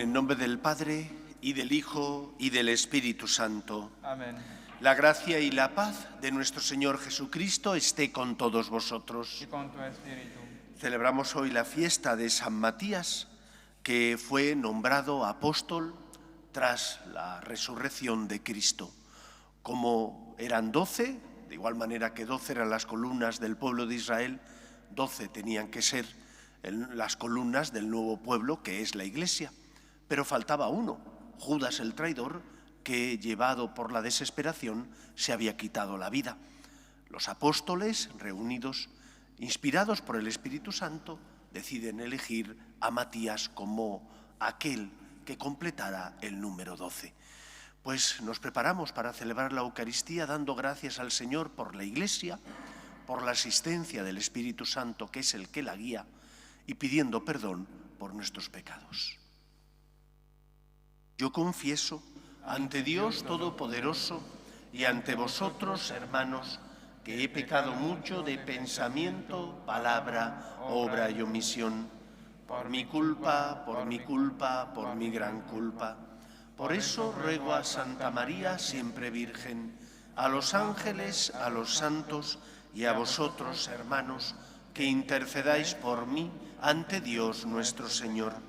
En el nombre del Padre, y del Hijo, y del Espíritu Santo. Amén. La gracia y la paz de nuestro Señor Jesucristo esté con todos vosotros. Y con tu espíritu. Celebramos hoy la fiesta de San Matías, que fue nombrado apóstol tras la resurrección de Cristo. Como eran 12, de igual manera que 12 eran las columnas del pueblo de Israel, 12 tenían que ser las columnas del nuevo pueblo, que es la Iglesia. Pero faltaba uno, Judas el traidor, que llevado por la desesperación se había quitado la vida. Los apóstoles, reunidos, inspirados por el Espíritu Santo, deciden elegir a Matías como aquel que completara el número 12. Pues nos preparamos para celebrar la Eucaristía dando gracias al Señor por la Iglesia, por la asistencia del Espíritu Santo, que es el que la guía, y pidiendo perdón por nuestros pecados. Yo confieso ante Dios Todopoderoso y ante vosotros, hermanos, que he pecado mucho de pensamiento, palabra, obra y omisión, por mi culpa, por mi gran culpa. Por eso ruego a Santa María, siempre Virgen, a los ángeles, a los santos y a vosotros, hermanos, que intercedáis por mí ante Dios nuestro Señor.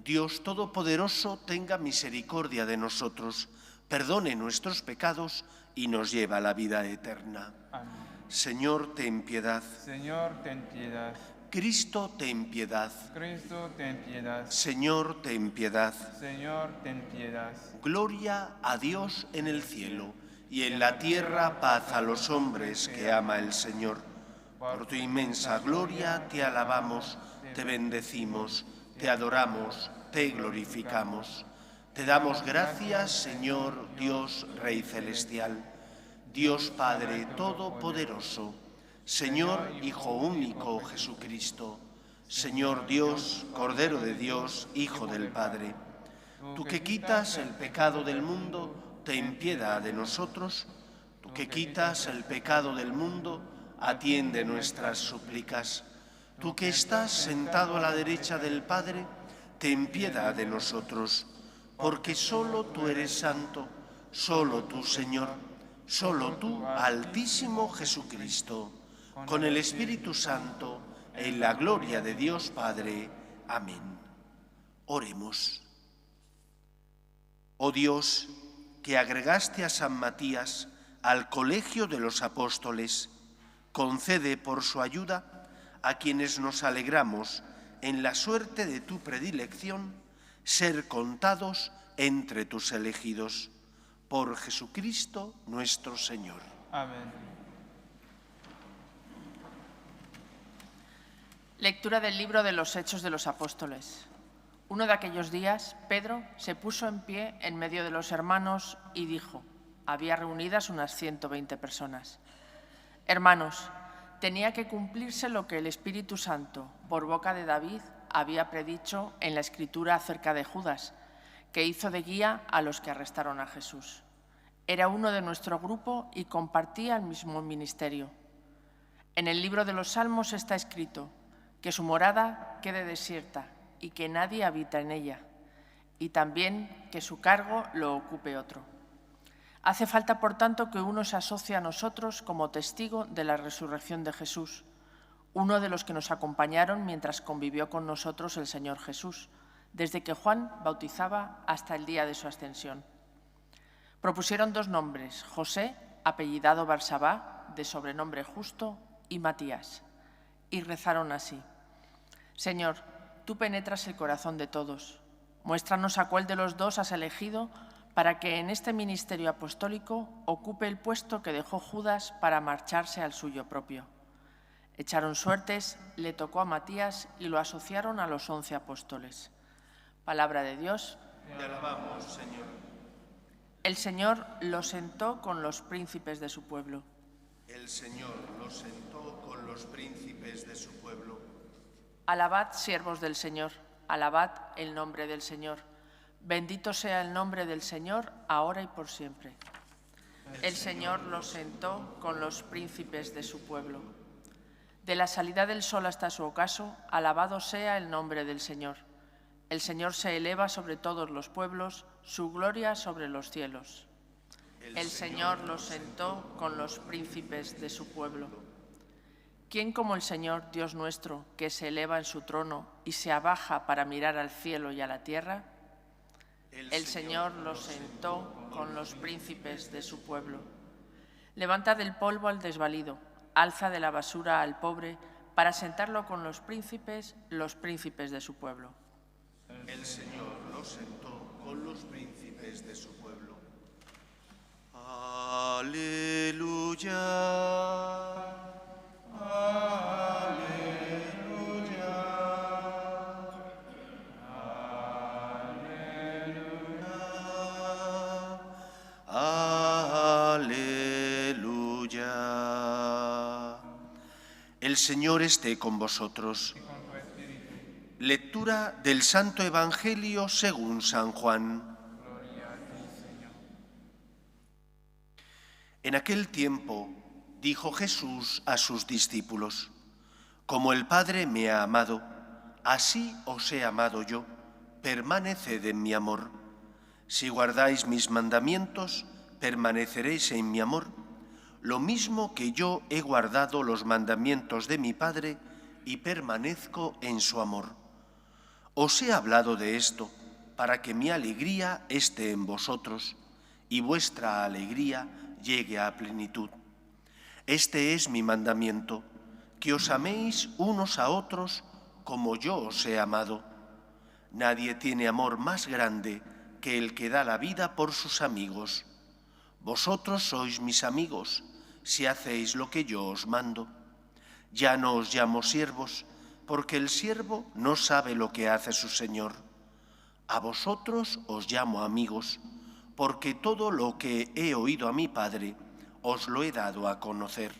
Dios Todopoderoso tenga misericordia de nosotros, perdone nuestros pecados y nos lleve a la vida eterna. Amén. Señor, ten piedad. Señor, ten piedad. Cristo, ten piedad. Cristo, ten piedad. Señor, ten piedad. Señor, ten piedad. Gloria a Dios en el cielo y en la tierra paz a los hombres que ama el Señor. Por tu inmensa gloria te alabamos, te bendecimos, te adoramos, te glorificamos. Te damos gracias, Señor Dios Rey Celestial, Dios Padre Todopoderoso, Señor Hijo único Jesucristo, Señor Dios, Cordero de Dios, Hijo del Padre. Tú que quitas el pecado del mundo, ten piedad de nosotros. Tú que quitas el pecado del mundo, atiende nuestras súplicas. Tú que estás sentado a la derecha del Padre, ten piedad de nosotros, porque solo tú eres santo, solo tú, Señor, solo tú, Altísimo Jesucristo, con el Espíritu Santo, en la gloria de Dios Padre. Amén. Oremos. Oh Dios, que agregaste a San Matías al colegio de los apóstoles, concede por su ayuda a quienes nos alegramos en la suerte de tu predilección, ser contados entre tus elegidos. Por Jesucristo nuestro Señor. Amén. Lectura del libro de los Hechos de los Apóstoles. Uno de aquellos días, Pedro se puso en pie en medio de los hermanos y dijo, había reunidas unas 120 personas. Hermanos, tenía que cumplirse lo que el Espíritu Santo, por boca de David, había predicho en la Escritura acerca de Judas, que hizo de guía a los que arrestaron a Jesús. Era uno de nuestro grupo y compartía el mismo ministerio. En el libro de los Salmos está escrito que su morada quede desierta y que nadie habita en ella, y también que su cargo lo ocupe otro. Hace falta, por tanto, que uno se asocie a nosotros como testigo de la resurrección de Jesús, uno de los que nos acompañaron mientras convivió con nosotros el Señor Jesús, desde que Juan bautizaba hasta el día de su ascensión. Propusieron dos nombres, José, apellidado Barsabá, de sobrenombre Justo, y Matías, y rezaron así. Señor, tú penetras el corazón de todos. Muéstranos a cuál de los dos has elegido para que en este ministerio apostólico ocupe el puesto que dejó Judas para marcharse al suyo propio. Echaron suertes, le tocó a Matías y lo asociaron a los 11 apóstoles. Palabra de Dios. Te alabamos, Señor. El Señor lo sentó con los príncipes de su pueblo. El Señor lo sentó con los príncipes de su pueblo. Alabad, siervos del Señor, alabad el nombre del Señor. Bendito sea el nombre del Señor, ahora y por siempre. El Señor lo sentó con los príncipes de su pueblo. De la salida del sol hasta su ocaso, alabado sea el nombre del Señor. El Señor se eleva sobre todos los pueblos, su gloria sobre los cielos. El Señor los sentó con los príncipes de su pueblo. ¿Quién como el Señor, Dios nuestro, que se eleva en su trono y se abaja para mirar al cielo y a la tierra? El Señor los sentó con los príncipes de su pueblo. Levanta del polvo al desvalido, alza de la basura al pobre, para sentarlo con los príncipes de su pueblo. El Señor los sentó con los príncipes de su pueblo. Aleluya. El Señor esté con vosotros. Lectura del Santo Evangelio según San Juan. En aquel tiempo dijo Jesús a sus discípulos: Como el Padre me ha amado, así os he amado yo. Permaneced en mi amor. Si guardáis mis mandamientos, permaneceréis en mi amor, lo mismo que yo he guardado los mandamientos de mi Padre y permanezco en su amor. Os he hablado de esto para que mi alegría esté en vosotros y vuestra alegría llegue a plenitud. Este es mi mandamiento, que os améis unos a otros como yo os he amado. Nadie tiene amor más grande que el que da la vida por sus amigos. Vosotros sois mis amigos, si hacéis lo que yo os mando. Ya no os llamo siervos, porque el siervo no sabe lo que hace su señor. A vosotros os llamo amigos, porque todo lo que he oído a mi Padre os lo he dado a conocer.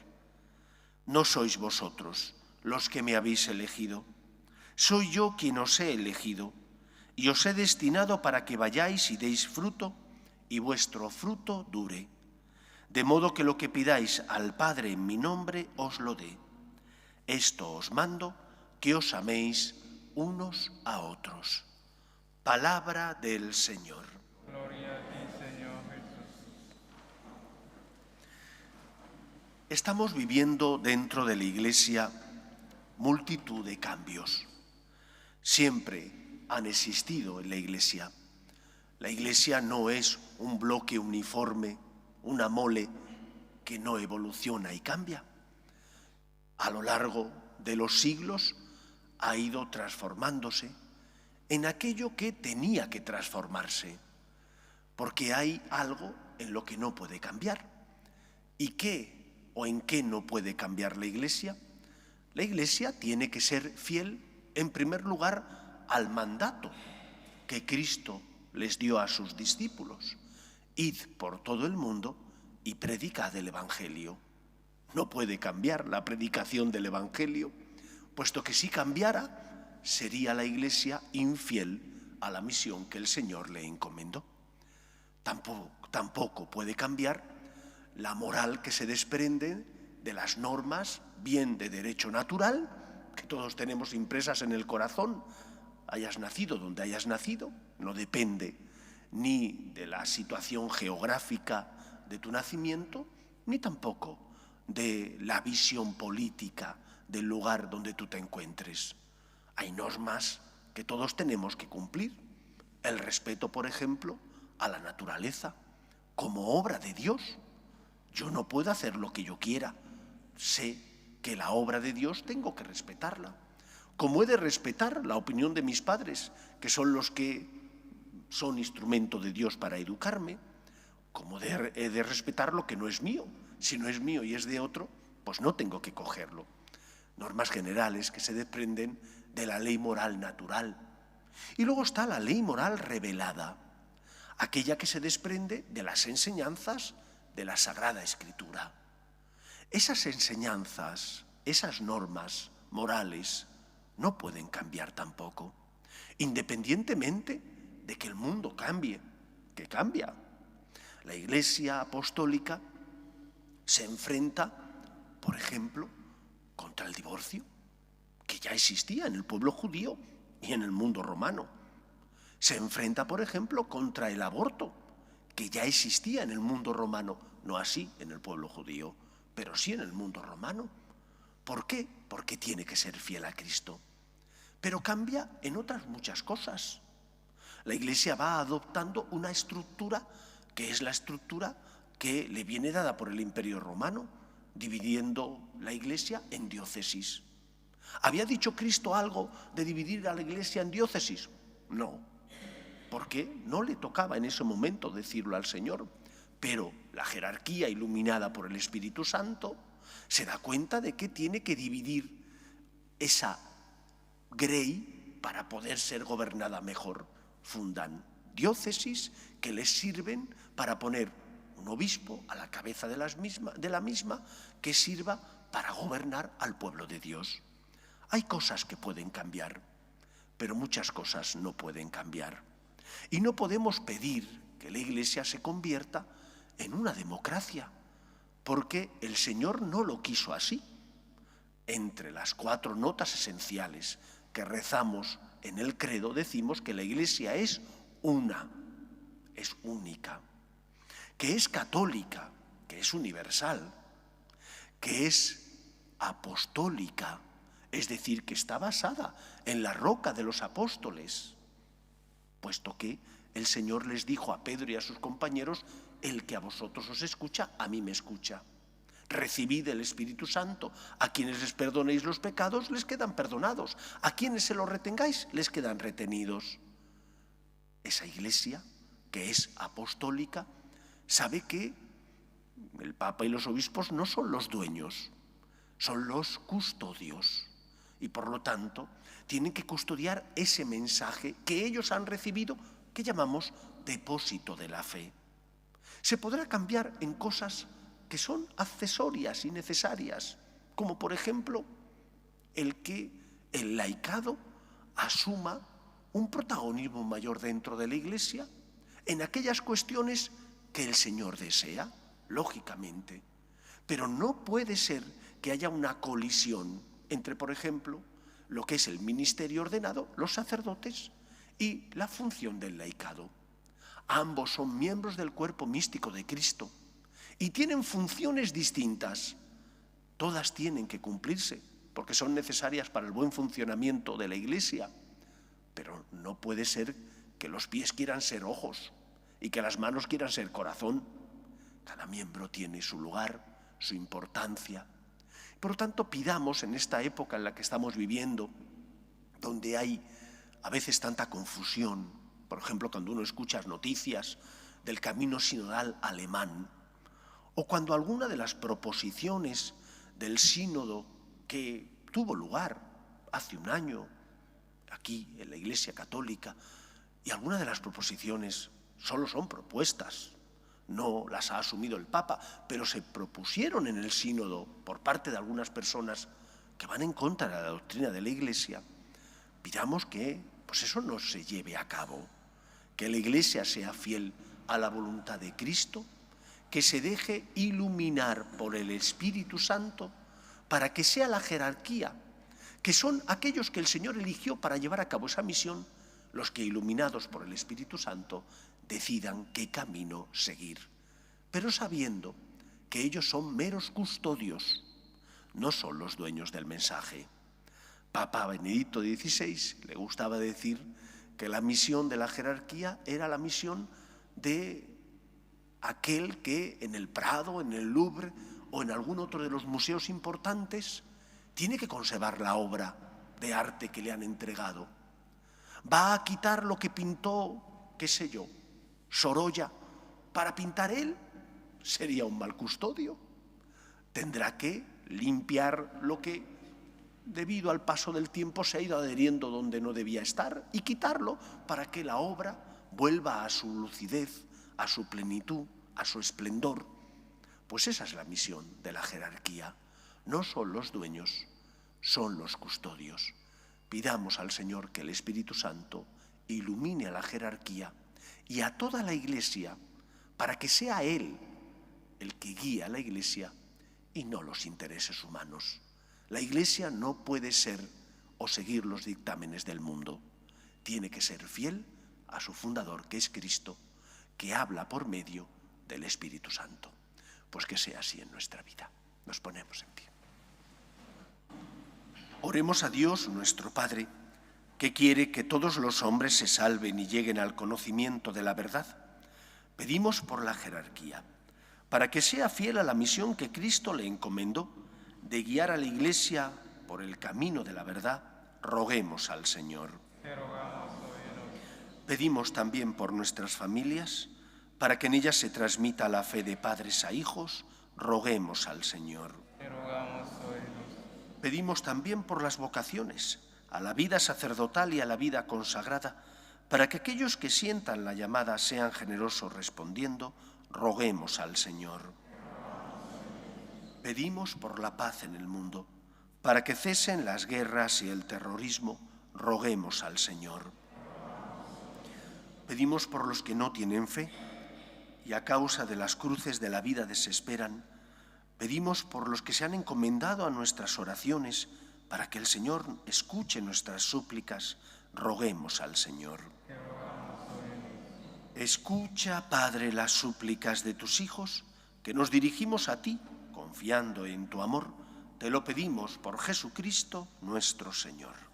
No sois vosotros los que me habéis elegido, soy yo quien os he elegido, y os he destinado para que vayáis y deis fruto, y vuestro fruto dure. De modo que lo que pidáis al Padre en mi nombre os lo dé. Esto os mando, que os améis unos a otros. Palabra del Señor. Gloria a ti, Señor Jesús. Estamos viviendo dentro de la Iglesia multitud de cambios. Siempre han existido en la Iglesia. La Iglesia no es un bloque uniforme, una mole que no evoluciona y cambia. A lo largo de los siglos ha ido transformándose en aquello que tenía que transformarse, porque hay algo en lo que no puede cambiar. ¿Y qué o en qué no puede cambiar la Iglesia? La Iglesia tiene que ser fiel, en primer lugar, al mandato que Cristo les dio a sus discípulos: id por todo el mundo y predicad el Evangelio. No puede cambiar la predicación del Evangelio, puesto que si cambiara, sería la Iglesia infiel a la misión que el Señor le encomendó. Tampoco puede cambiar la moral que se desprende de las normas, bien de derecho natural, que todos tenemos impresas en el corazón, hayas nacido donde hayas nacido, no depende ni de la situación geográfica de tu nacimiento, ni tampoco de la visión política del lugar donde tú te encuentres. Hay normas que todos tenemos que cumplir. El respeto, por ejemplo, a la naturaleza como obra de Dios. Yo no puedo hacer lo que yo quiera. Sé que la obra de Dios tengo que respetarla. Como he de respetar la opinión de mis padres, que son los que son instrumento de Dios para educarme, como he de respetar lo que no es mío. Si no es mío y es de otro, pues no tengo que cogerlo. Normas generales que se desprenden de la ley moral natural. Y luego está la ley moral revelada, aquella que se desprende de las enseñanzas de la Sagrada Escritura. Esas enseñanzas, esas normas morales, no pueden cambiar tampoco, independientemente de que el mundo cambie, que cambia. La Iglesia apostólica se enfrenta, por ejemplo, contra el divorcio, que ya existía en el pueblo judío y en el mundo romano. Se enfrenta, por ejemplo, contra el aborto, que ya existía en el mundo romano, no así en el pueblo judío, pero sí en el mundo romano. ¿Por qué? Porque tiene que ser fiel a Cristo. Pero cambia en otras muchas cosas. La Iglesia va adoptando una estructura que es la estructura que le viene dada por el Imperio Romano, dividiendo la Iglesia en diócesis. ¿Había dicho Cristo algo de dividir a la Iglesia en diócesis? No, porque no le tocaba en ese momento decirlo al Señor, pero la jerarquía iluminada por el Espíritu Santo se da cuenta de que tiene que dividir esa grey para poder ser gobernada mejor. Fundan diócesis que les sirven para poner un obispo a la cabeza de la misma que sirva para gobernar al pueblo de Dios. Hay cosas que pueden cambiar, pero muchas cosas no pueden cambiar. Y no podemos pedir que la Iglesia se convierta en una democracia, porque el Señor no lo quiso así. Entre las 4 notas esenciales que rezamos en el credo decimos que la Iglesia es una, es única, que es católica, que es universal, que es apostólica, es decir, que está basada en la roca de los apóstoles, puesto que el Señor les dijo a Pedro y a sus compañeros: el que a vosotros os escucha, a mí me escucha. Recibid el Espíritu Santo. A quienes les perdonéis los pecados, les quedan perdonados. A quienes se los retengáis, les quedan retenidos. Esa Iglesia, que es apostólica, sabe que el Papa y los obispos no son los dueños, son los custodios. Y por lo tanto, tienen que custodiar ese mensaje que ellos han recibido, que llamamos depósito de la fe. Se podrá cambiar en cosas que son accesorias y necesarias, como por ejemplo el que el laicado asuma un protagonismo mayor dentro de la Iglesia en aquellas cuestiones que el Señor desea, lógicamente. Pero no puede ser que haya una colisión entre, por ejemplo, lo que es el ministerio ordenado, los sacerdotes, y la función del laicado. Ambos son miembros del cuerpo místico de Cristo y tienen funciones distintas. Todas tienen que cumplirse porque son necesarias para el buen funcionamiento de la Iglesia, pero no puede ser que los pies quieran ser ojos y que las manos quieran ser corazón. Cada miembro tiene su lugar, su importancia. Por lo tanto, pidamos en esta época en la que estamos viviendo, donde hay a veces tanta confusión, por ejemplo, cuando uno escucha noticias del camino sinodal alemán, o cuando alguna de las proposiciones del sínodo que tuvo lugar hace un año aquí en la Iglesia Católica, y algunas de las proposiciones solo son propuestas, no las ha asumido el Papa, pero se propusieron en el sínodo por parte de algunas personas que van en contra de la doctrina de la Iglesia. Pidamos que eso no se lleve a cabo, que la Iglesia sea fiel a la voluntad de Cristo, que se deje iluminar por el Espíritu Santo para que sea la jerarquía, que son aquellos que el Señor eligió para llevar a cabo esa misión, los que, iluminados por el Espíritu Santo, decidan qué camino seguir, pero sabiendo que ellos son meros custodios, no son los dueños del mensaje. Papa Benedicto XVI le gustaba decir que la misión de la jerarquía era la misión de aquel que en el Prado, en el Louvre o en algún otro de los museos importantes tiene que conservar la obra de arte que le han entregado. Va a quitar lo que pintó, qué sé yo, Sorolla, para pintar él. Sería un mal custodio. Tendrá que limpiar lo que debido al paso del tiempo se ha ido adheriendo donde no debía estar y quitarlo para que la obra vuelva a su lucidez, a su plenitud, a su esplendor. Pues esa es la misión de la jerarquía. No son los dueños, son los custodios. Pidamos al Señor que el Espíritu Santo ilumine a la jerarquía y a toda la Iglesia para que sea Él el que guíe a la Iglesia y no los intereses humanos. La Iglesia no puede ser o seguir los dictámenes del mundo. Tiene que ser fiel a su fundador, que es Cristo, que habla por medio del Espíritu Santo. Pues que sea así en nuestra vida. Nos ponemos en pie. Oremos a Dios, nuestro Padre, que quiere que todos los hombres se salven y lleguen al conocimiento de la verdad. Pedimos por la jerarquía, para que sea fiel a la misión que Cristo le encomendó de guiar a la Iglesia por el camino de la verdad. Roguemos al Señor. Pedimos también por nuestras familias, para que en ellas se transmita la fe de padres a hijos. Roguemos al Señor. Pedimos también por las vocaciones, a la vida sacerdotal y a la vida consagrada, para que aquellos que sientan la llamada sean generosos respondiendo. Roguemos al Señor. Pedimos por la paz en el mundo, para que cesen las guerras y el terrorismo. Roguemos al Señor. Pedimos por los que no tienen fe y a causa de las cruces de la vida desesperan. Pedimos por los que se han encomendado a nuestras oraciones, para que el Señor escuche nuestras súplicas. Roguemos al Señor. Escucha, Padre, las súplicas de tus hijos, que nos dirigimos a ti, confiando en tu amor. Te lo pedimos por Jesucristo nuestro Señor.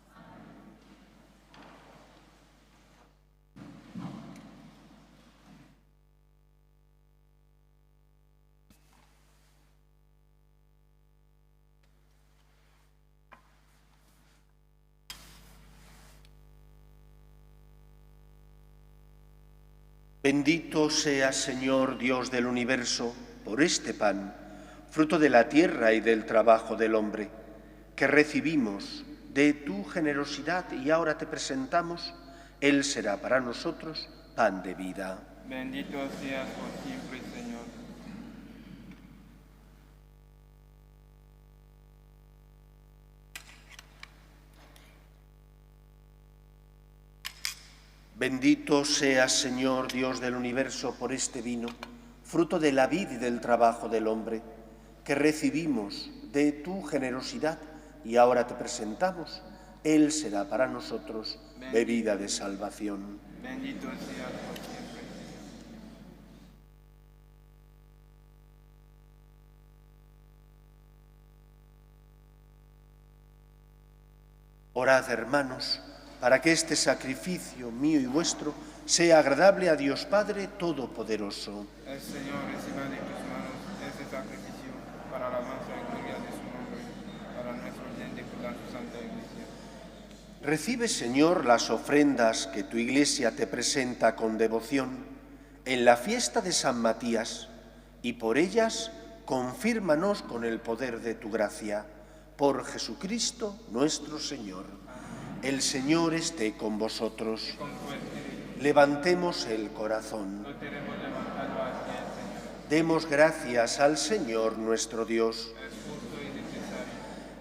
Bendito seas, Señor, Dios del universo, por este pan, fruto de la tierra y del trabajo del hombre, que recibimos de tu generosidad y ahora te presentamos. Él será para nosotros pan de vida. Bendito seas por siempre, Señor. Bendito seas, Señor, Dios del universo, por este vino, fruto de la vid y del trabajo del hombre, que recibimos de tu generosidad y ahora te presentamos. Él será para nosotros bebida de salvación. Bendito seas por siempre. Orad, hermanos, para que este sacrificio mío y vuestro sea agradable a Dios Padre Todopoderoso. El Señor reciba de tus manos este sacrificio para la alabanza y gloria de su nombre, para nuestro bien de cuidar su santa Iglesia. Recibe, Señor, las ofrendas que tu Iglesia te presenta con devoción en la fiesta de San Matías, y por ellas confírmanos con el poder de tu gracia. Por Jesucristo nuestro Señor. El Señor esté con vosotros. Levantemos el corazón. Demos gracias al Señor nuestro Dios.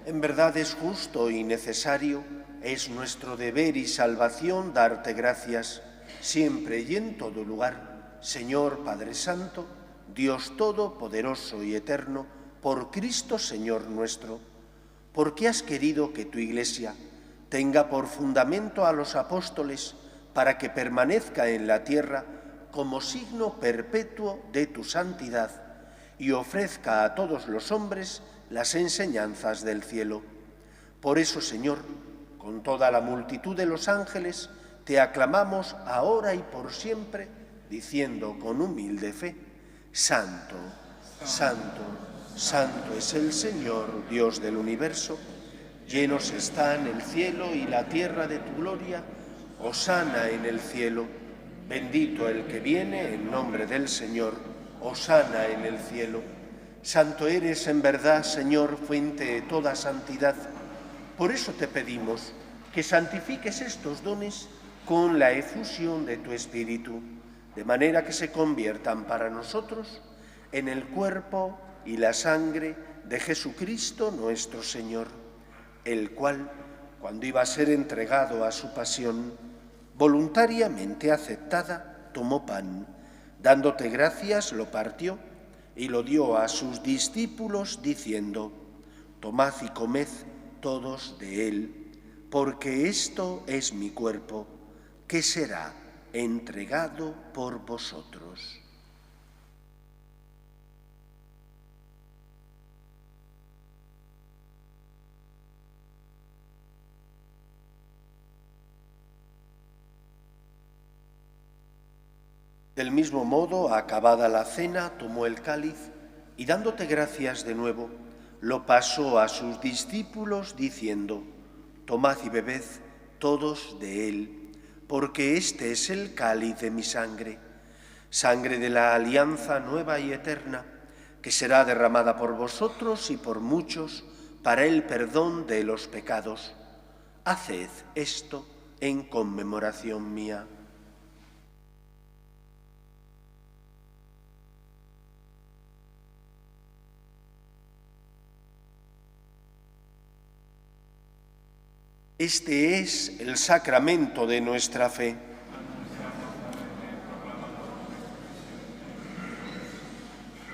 En verdad es justo y necesario, es nuestro deber y salvación darte gracias, siempre y en todo lugar, Señor Padre Santo, Dios Todopoderoso y Eterno, por Cristo Señor nuestro, porque has querido que tu Iglesia tenga por fundamento a los apóstoles para que permanezca en la tierra como signo perpetuo de tu santidad y ofrezca a todos los hombres las enseñanzas del cielo. Por eso, Señor, con toda la multitud de los ángeles, te aclamamos ahora y por siempre, diciendo con humilde fe: Santo, Santo, Santo es el Señor, Dios del universo. Llenos están el cielo y la tierra de tu gloria. Hosana en el cielo. Bendito el que viene en nombre del Señor. Hosana en el cielo. Santo eres en verdad, Señor, fuente de toda santidad. Por eso te pedimos que santifiques estos dones con la efusión de tu Espíritu, de manera que se conviertan para nosotros en el cuerpo y la sangre de Jesucristo nuestro Señor, el cual, cuando iba a ser entregado a su pasión, voluntariamente aceptada, tomó pan, dándote gracias, lo partió y lo dio a sus discípulos, diciendo: Tomad y comed todos de él, porque esto es mi cuerpo, que será entregado por vosotros. Del mismo modo, acabada la cena, tomó el cáliz y dándote gracias de nuevo, lo pasó a sus discípulos diciendo: tomad y bebed todos de él, porque este es el cáliz de mi sangre, sangre de la alianza nueva y eterna, que será derramada por vosotros y por muchos para el perdón de los pecados. Haced esto en conmemoración mía. Este es el sacramento de nuestra fe.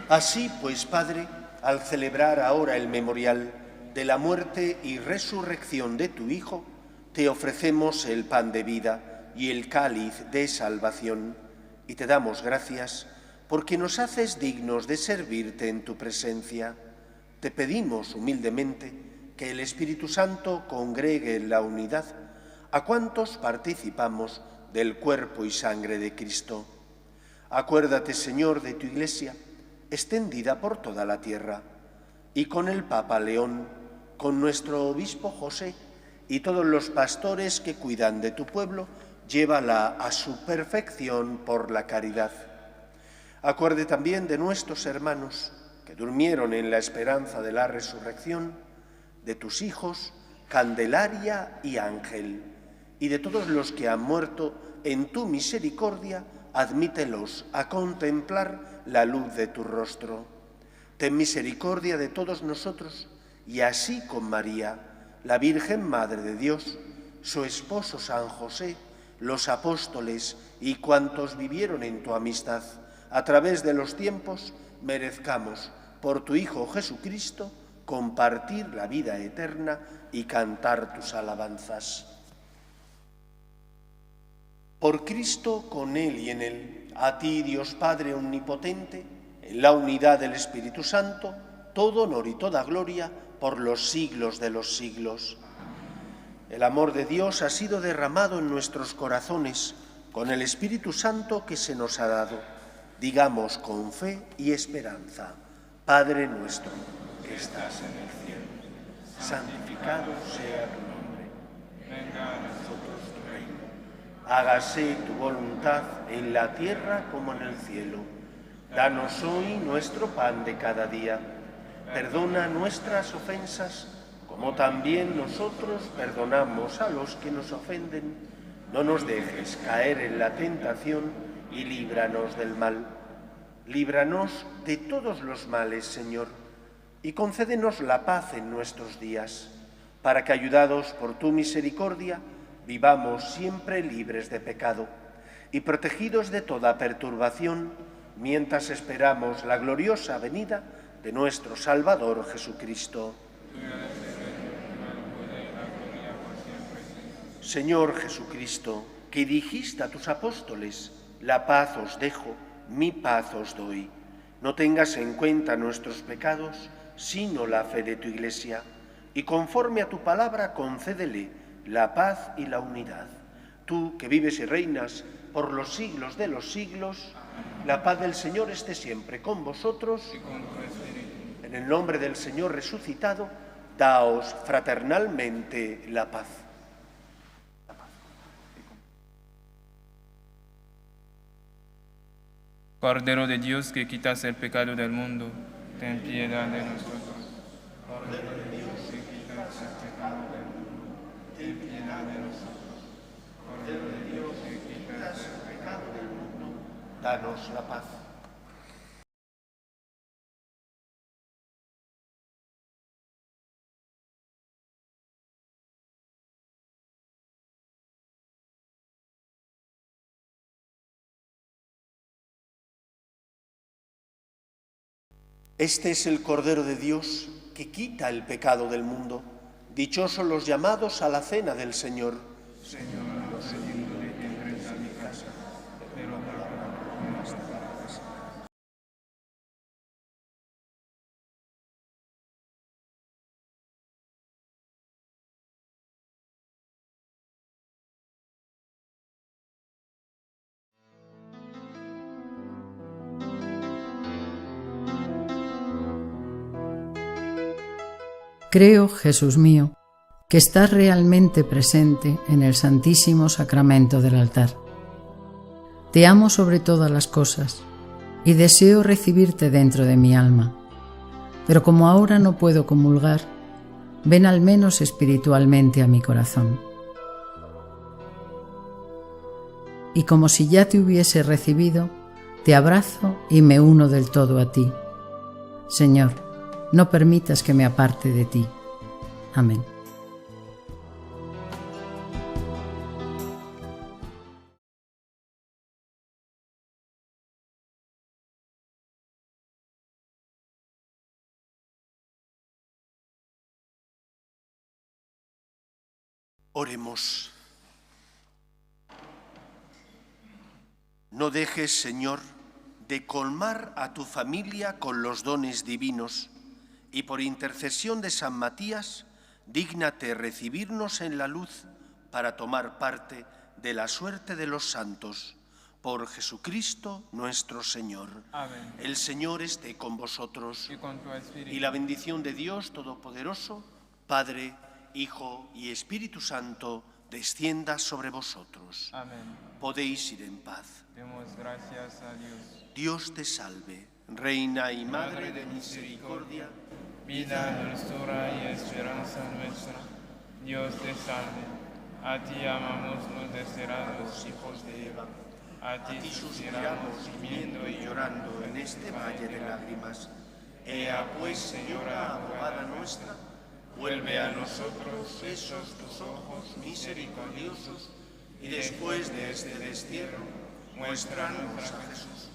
Así pues, Padre, al celebrar ahora el memorial de la muerte y resurrección de tu Hijo, te ofrecemos el pan de vida y el cáliz de salvación, y te damos gracias porque nos haces dignos de servirte en tu presencia. Te pedimos humildemente que el Espíritu Santo congregue en la unidad a cuantos participamos del cuerpo y sangre de Cristo. Acuérdate, Señor, de tu Iglesia, extendida por toda la tierra, y con el Papa León, con nuestro obispo José y todos los pastores que cuidan de tu pueblo, llévala a su perfección por la caridad. Acuerde también de nuestros hermanos que durmieron en la esperanza de la resurrección, de tus hijos, Candelaria y Ángel, y de todos los que han muerto en tu misericordia, admítelos a contemplar la luz de tu rostro. Ten misericordia de todos nosotros, y así con María, la Virgen Madre de Dios, su esposo San José, los apóstoles y cuantos vivieron en tu amistad, a través de los tiempos, merezcamos, por tu Hijo Jesucristo, compartir la vida eterna y cantar tus alabanzas. Por Cristo, con Él y en Él, a ti, Dios Padre omnipotente, en la unidad del Espíritu Santo, todo honor y toda gloria por los siglos de los siglos. El amor de Dios ha sido derramado en nuestros corazones con el Espíritu Santo que se nos ha dado. Digamos con fe y esperanza: Padre nuestro, que estás en el cielo, santificado sea tu nombre. Venga a nosotros tu reino. Hágase tu voluntad en la tierra como en el cielo. Danos hoy nuestro pan de cada día. Perdona nuestras ofensas, como también nosotros perdonamos a los que nos ofenden. No nos dejes caer en la tentación y líbranos del mal. Líbranos de todos los males, Señor, y concédenos la paz en nuestros días, para que, ayudados por tu misericordia, vivamos siempre libres de pecado y protegidos de toda perturbación, mientras esperamos la gloriosa venida de nuestro Salvador Jesucristo. Señor Jesucristo, que dijiste a tus apóstoles: la paz os dejo, mi paz os doy. No tengas en cuenta nuestros pecados, sino la fe de tu Iglesia, y conforme a tu palabra concédele la paz y la unidad. Tú, que vives y reinas por los siglos de los siglos, la paz del Señor esté siempre con vosotros. En el nombre del Señor resucitado, daos fraternalmente la paz. Cordero de Dios, que quitas el pecado del mundo, ten piedad de nosotros. Cordero de Dios, que quitas el pecado del mundo, ten piedad de nosotros. Cordero de Dios, que quitas el pecado del mundo, danos la paz. Este es el Cordero de Dios que quita el pecado del mundo. Dichosos los llamados a la cena del Señor. Señor, no soy digno de que entres a mi casa, Creo, Jesús mío, que estás realmente presente en el Santísimo Sacramento del altar. Te amo sobre todas las cosas y deseo recibirte dentro de mi alma. Pero como ahora no puedo comulgar, ven al menos espiritualmente a mi corazón. Y como si ya te hubiese recibido, te abrazo y me uno del todo a ti. Señor, no permitas que me aparte de ti. Amén. Oremos. No dejes, Señor, de colmar a tu familia con los dones divinos y por intercesión de San Matías, dígnate recibirnos en la luz para tomar parte de la suerte de los santos. Por Jesucristo nuestro Señor. Amén. El Señor esté con vosotros. Y con tu espíritu. Y la bendición de Dios Todopoderoso, Padre, Hijo y Espíritu Santo, descienda sobre vosotros. Amén. Podéis ir en paz. Demos gracias a Dios. Dios te salve, Reina y Madre de misericordia, Vida, dulzura y esperanza nuestra, Dios te salve. A ti amamos los desterrados hijos de Eva. A ti suspiramos, gimiendo y llorando en este valle de lágrimas. Ea pues, Señora, abogada nuestra, vuelve a nosotros esos tus ojos misericordiosos, y después de este destierro, muéstranos a Jesús,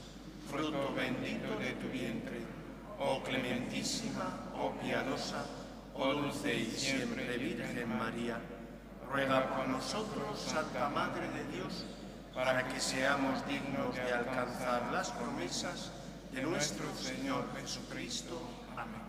fruto bendito de tu vientre. Oh clementísima, oh piadosa, oh dulce y siempre Virgen María, ruega por nosotros, Santa Madre de Dios, para que seamos dignos de alcanzar las promesas de nuestro Señor Jesucristo. Amén.